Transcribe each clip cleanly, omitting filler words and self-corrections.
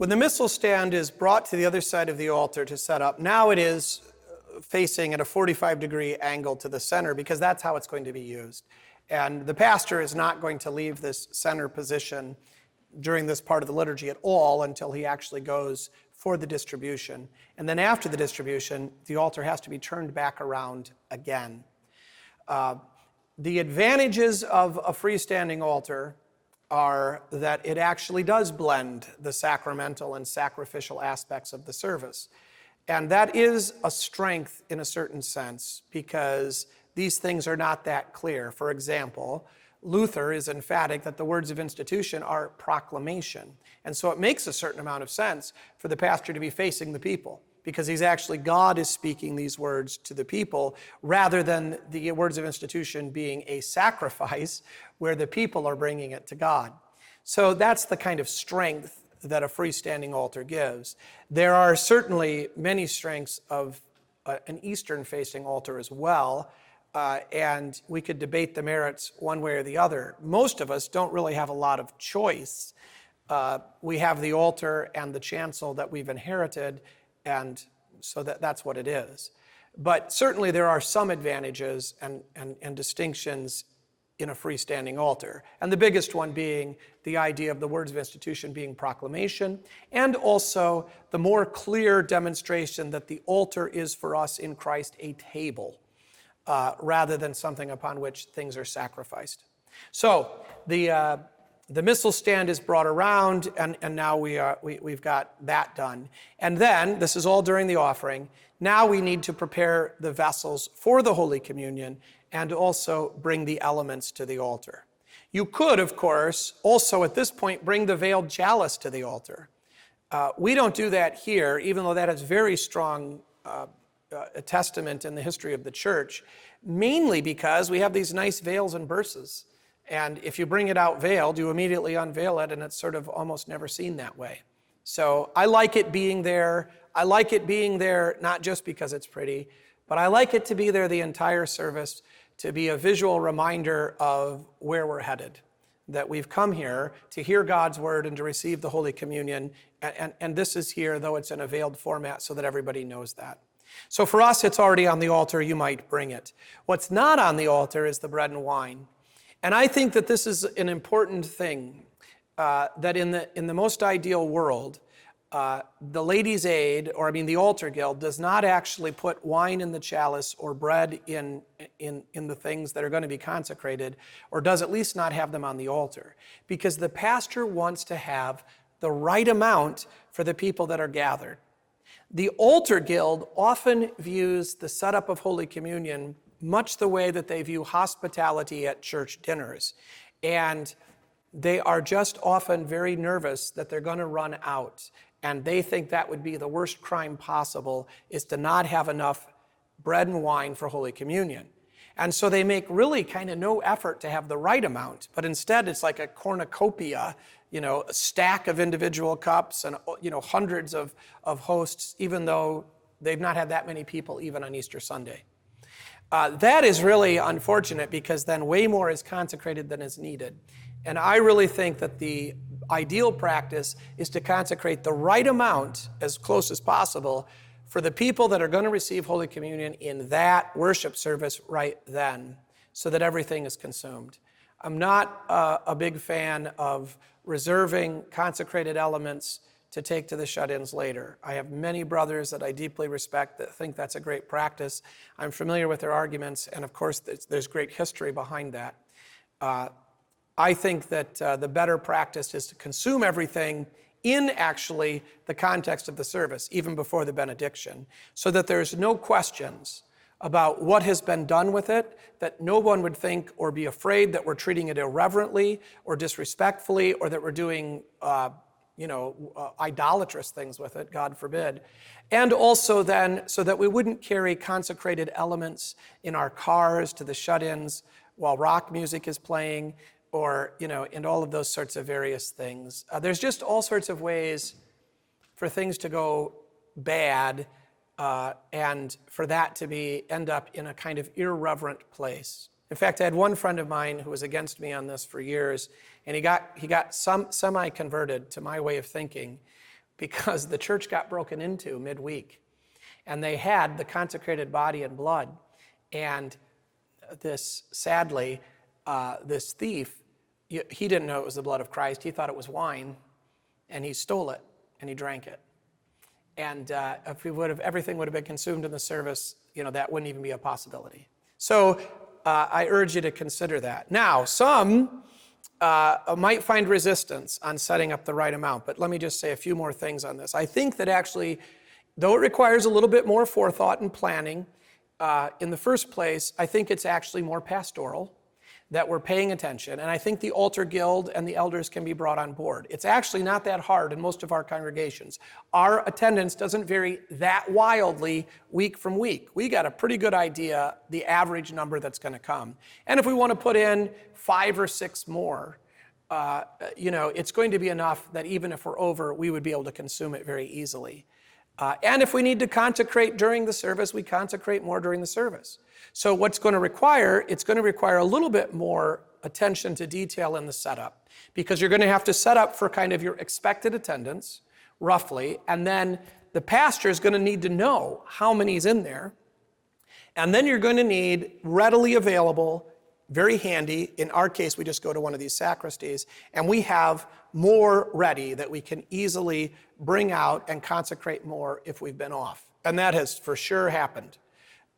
When the missal stand is brought to the other side of the altar to set up, now it is facing at a 45-degree angle to the center because that's how it's going to be used. And the pastor is not going to leave this center position during this part of the liturgy at all until he actually goes for the distribution. And then after the distribution, the altar has to be turned back around again. The advantages of a freestanding altar are that it actually does blend the sacramental and sacrificial aspects of the service. And that is a strength in a certain sense because these things are not that clear. For example, Luther is emphatic that the words of institution are proclamation. And so it makes a certain amount of sense for the pastor to be facing the people because God is speaking these words to the people rather than the words of institution being a sacrifice where the people are bringing it to God. So that's the kind of strength that a freestanding altar gives. There are certainly many strengths of an Eastern-facing altar as well, and we could debate the merits one way or the other. Most of us don't really have a lot of choice. We have the altar and the chancel that we've inherited, and so that's what it is. But certainly there are some advantages and distinctions in a freestanding altar. And the biggest one being the idea of the words of institution being proclamation, and also the more clear demonstration that the altar is for us in Christ a table, rather than something upon which things are sacrificed. So the missal stand is brought around, and now we've got that done. And then, this is all during the offering, now we need to prepare the vessels for the Holy Communion and also bring the elements to the altar. You could, of course, also at this point bring the veiled chalice to the altar. We don't do that here, even though that is very strong a testament in the history of the church, mainly because we have these nice veils and burses. And if you bring it out veiled, you immediately unveil it, and it's sort of almost never seen that way. So I like it being there. I like it being there not just because it's pretty, but I like it to be there the entire service, to be a visual reminder of where we're headed, that we've come here to hear God's word and to receive the Holy Communion, and this is here, though it's in a veiled format, so that everybody knows that. So for us, it's already on the altar. You might bring it. What's not on the altar is the bread and wine. And I think that this is an important thing, that in the most ideal world, the Ladies' Aid, the altar guild, does not actually put wine in the chalice or bread in the things that are going to be consecrated, or does at least not have them on the altar, because the pastor wants to have the right amount for the people that are gathered. The altar guild often views the setup of Holy Communion much the way that they view hospitality at church dinners. And they are just often very nervous that they're going to run out. And they think that would be the worst crime possible, is to not have enough bread and wine for Holy Communion. And so they make really kind of no effort to have the right amount, but instead it's like a cornucopia, a stack of individual cups and, hundreds of hosts, even though they've not had that many people even on Easter Sunday. That is really unfortunate, because then way more is consecrated than is needed. And I really think that the ideal practice is to consecrate the right amount, as close as possible, for the people that are going to receive Holy Communion in that worship service right then, so that everything is consumed. I'm not a big fan of reserving consecrated elements to take to the shut-ins later. I have many brothers that I deeply respect that think that's a great practice. I'm familiar with their arguments, and of course there's great history behind that. I think that the better practice is to consume everything in actually the context of the service, even before the benediction, so that there's no questions about what has been done with it, that no one would think or be afraid that we're treating it irreverently or disrespectfully, or that we're doing idolatrous things with it, God forbid. And also then, so that we wouldn't carry consecrated elements in our cars to the shut-ins while rock music is playing, or, and all of those sorts of various things. There's just all sorts of ways for things to go bad, and for that to end up in a kind of irreverent place. In fact, I had one friend of mine who was against me on this for years, and he got semi-converted to my way of thinking, because the church got broken into midweek. And they had the consecrated body and blood. And this, sadly, this thief, he didn't know it was the blood of Christ. He thought it was wine, and he stole it, and he drank it. And if everything would have been consumed in the service, that wouldn't even be a possibility. So I urge you to consider that. Now, some might find resistance on setting up the right amount, but let me just say a few more things on this. I think that actually, though it requires a little bit more forethought and planning, in the first place, I think it's actually more pastoral, that we're paying attention, and I think the altar guild and the elders can be brought on board. It's actually not that hard in most of our congregations. Our attendance doesn't vary that wildly week from week. We got a pretty good idea the average number that's going to come. And if we want to put in 5 or 6 more, it's going to be enough that even if we're over, we would be able to consume it very easily. And if we need to consecrate during the service, we consecrate more during the service. So what's going to require, it's going to require a little bit more attention to detail in the setup, because you're going to have to set up for kind of your expected attendance, roughly, and then the pastor is going to need to know how many's in there, and then you're going to need readily available, very handy, in our case we just go to one of these sacristies, and we have more ready that we can easily bring out and consecrate more if we've been off. And that has for sure happened.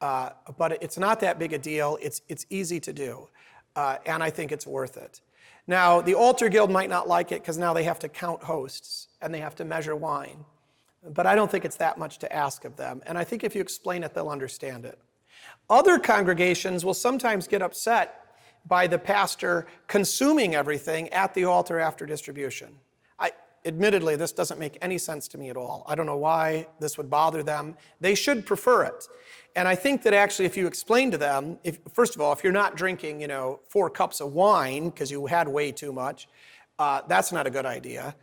But it's not that big a deal. It's easy to do, and I think it's worth it. Now, the altar guild might not like it because now they have to count hosts and they have to measure wine. But I don't think it's that much to ask of them, and I think if you explain it, they'll understand it. Other congregations will sometimes get upset by the pastor consuming everything at the altar after distribution. Admittedly, this doesn't make any sense to me at all. I don't know why this would bother them. They should prefer it. And I think that actually if you explain to them, first of all, if you're not drinking, 4 cups of wine because you had way too much, that's not a good idea.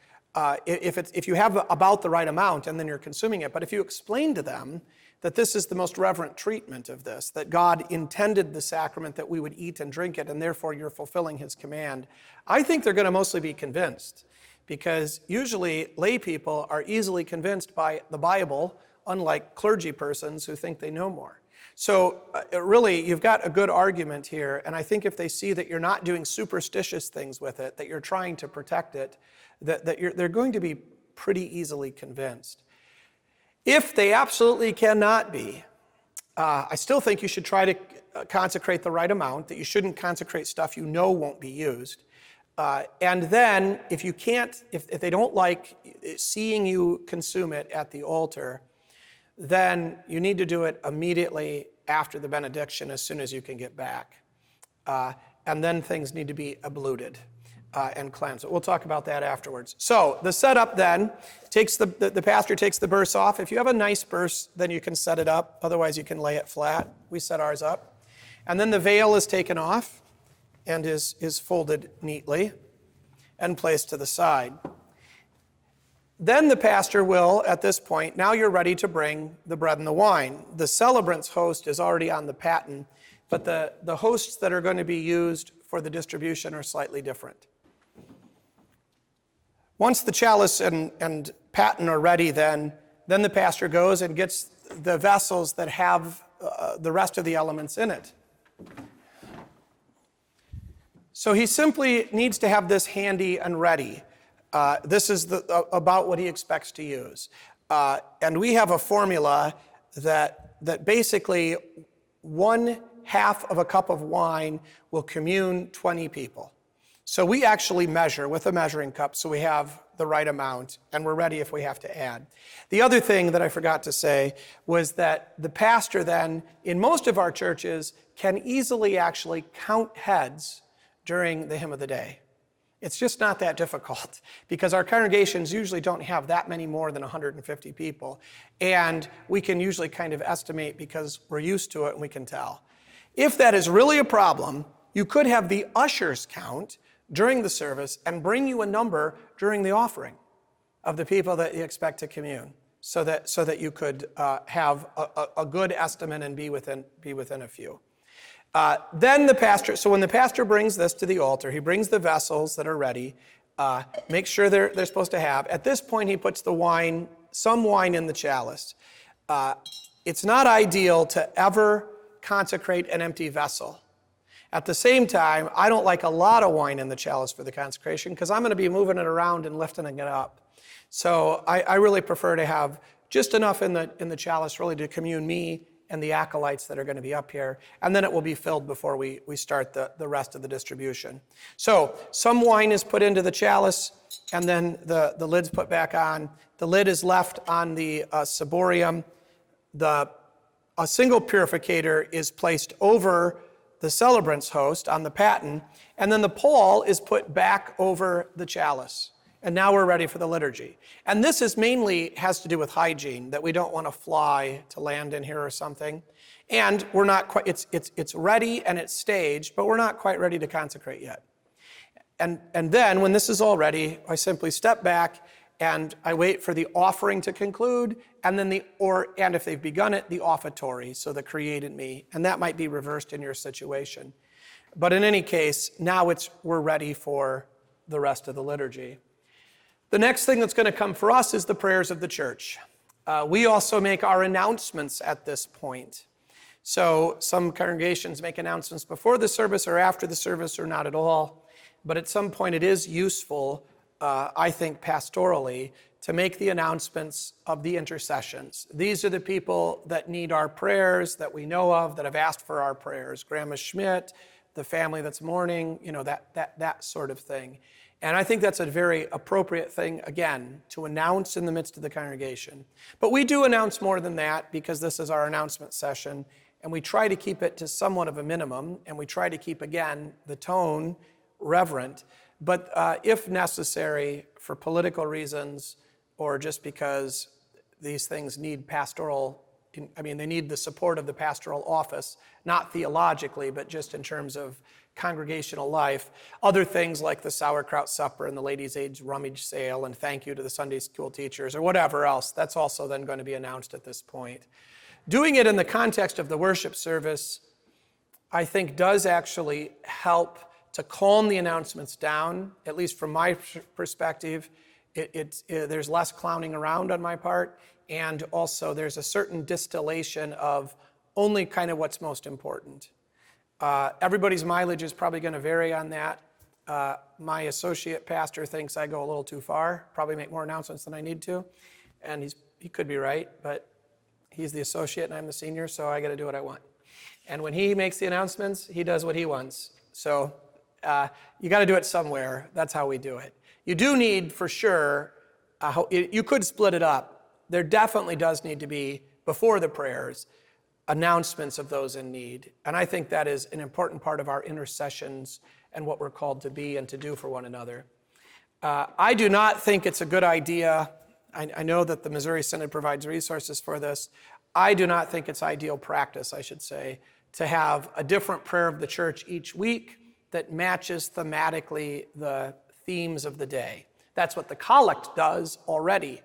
If you have about the right amount and then you're consuming it, but if you explain to them that this is the most reverent treatment of this, that God intended the sacrament that we would eat and drink it, and therefore you're fulfilling his command, I think they're going to mostly be convinced. Because usually lay people are easily convinced by the Bible, unlike clergy persons who think they know more. So really, you've got a good argument here, and I think if they see that you're not doing superstitious things with it, that you're trying to protect it, they're going to be pretty easily convinced. If they absolutely cannot be, I still think you should try to consecrate the right amount, that you shouldn't consecrate stuff you know won't be used. And then, if you can't, if they don't like seeing you consume it at the altar, then you need to do it immediately after the benediction as soon as you can get back. And then things need to be abluted and cleansed. We'll talk about that afterwards. So the setup then, the pastor takes the burse off. If you have a nice burse, then you can set it up. Otherwise, you can lay it flat. We set ours up. And then the veil is taken off and is folded neatly and placed to the side. Then the pastor will, at this point, now you're ready to bring the bread and the wine. The celebrant's host is already on the paten, but the hosts that are going to be used for the distribution are slightly different. Once the chalice and paten are ready, then the pastor goes and gets the vessels that have the rest of the elements in it. So he simply needs to have this handy and ready. This is about what he expects to use. And we have a formula that basically 1/2 of a cup of wine will commune 20 people. So we actually measure with a measuring cup so we have the right amount and we're ready if we have to add. The other thing that I forgot to say was that the pastor then, in most of our churches, can easily actually count heads during the hymn of the day. It's just not that difficult because our congregations usually don't have that many more than 150 people. And we can usually kind of estimate because we're used to it and we can tell. If that is really a problem, you could have the ushers count during the service and bring you a number during the offering of the people that you expect to commune so that you could have a good estimate and be within a few. Then the pastor, so when the pastor brings this to the altar, he brings the vessels that are ready, make sure they're supposed to have. At this point, he puts the wine, some wine in the chalice. It's not ideal to ever consecrate an empty vessel. At the same time, I don't like a lot of wine in the chalice for the consecration because I'm going to be moving it around and lifting it up. So I really prefer to have just enough in the chalice really to commune me and the acolytes that are going to be up here, and then it will be filled before we start the rest of the distribution. So some wine is put into the chalice, and then the lid's put back on. The lid is left on the ciborium. A single purificator is placed over the celebrant's host on the paten, and then the pall is put back over the chalice. And now we're ready for the liturgy. And this is mainly has to do with hygiene, that we don't want a fly to land in here or something. And we're not quite, it's ready and it's staged, but we're not quite ready to consecrate yet. And then when this is all ready, I simply step back and I wait for the offering to conclude, and then and if they've begun it, the offertory, so the created me. And that might be reversed in your situation. But in any case, now we're ready for the rest of the liturgy. The next thing that's going to come for us is the prayers of the church. We also make our announcements at this point. So some congregations make announcements before the service or after the service or not at all. But at some point it is useful, I think pastorally, to make the announcements of the intercessions. These are the people that need our prayers that we know of, that have asked for our prayers. Grandma Schmidt, the family that's mourning, that sort of thing. And I think that's a very appropriate thing, again, to announce in the midst of the congregation. But we do announce more than that because this is our announcement session, and we try to keep it to somewhat of a minimum, and we try to keep, again, the tone reverent. But if necessary, for political reasons, or just because these things need they need the support of the pastoral office, not theologically, but just in terms of congregational life. Other things like the sauerkraut supper and the ladies' aid rummage sale and thank you to the Sunday school teachers or whatever else, that's also then going to be announced at this point. Doing it in the context of the worship service, I think, does actually help to calm the announcements down, at least from my perspective. There's less clowning around on my part, and also there's a certain distillation of only kind of what's most important. Everybody's mileage is probably going to vary on that. My associate pastor thinks I go a little too far, probably make more announcements than I need to, and he could be right, but he's the associate and I'm the senior, so I got to do what I want. And when he makes the announcements, he does what he wants. So you got to do it somewhere. That's how we do it. You do need, for sure, you could split it up. There definitely does need to be, before the prayers, announcements of those in need. And I think that is an important part of our intercessions and what we're called to be and to do for one another. I do not think it's a good idea. I know that the Missouri Synod provides resources for this. I do not think it's ideal practice, I should say, to have a different prayer of the church each week that matches thematically the themes of the day. That's what the collect does already.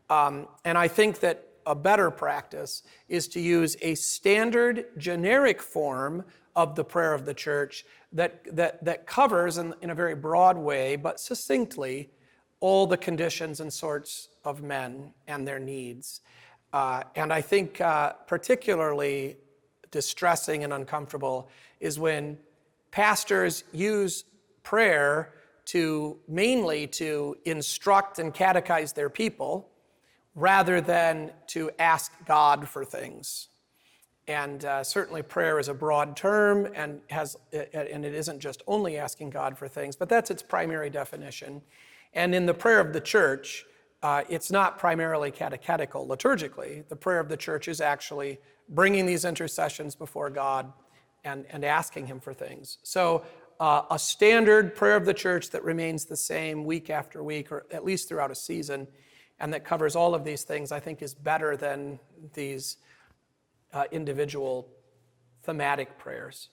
And I think that a better practice is to use a standard generic form of the prayer of the church that covers in a very broad way, but succinctly, all the conditions and sorts of men and their needs. And I think particularly distressing and uncomfortable is when pastors use prayer mainly to instruct and catechize their people, rather than to ask God for things. And certainly prayer is a broad term and it isn't just only asking God for things, but that's its primary definition. And in the prayer of the church, it's not primarily catechetical liturgically. The prayer of the church is actually bringing these intercessions before God and asking him for things. So a standard prayer of the church that remains the same week after week, or at least throughout a season, and that covers all of these things, I think is better than these individual thematic prayers.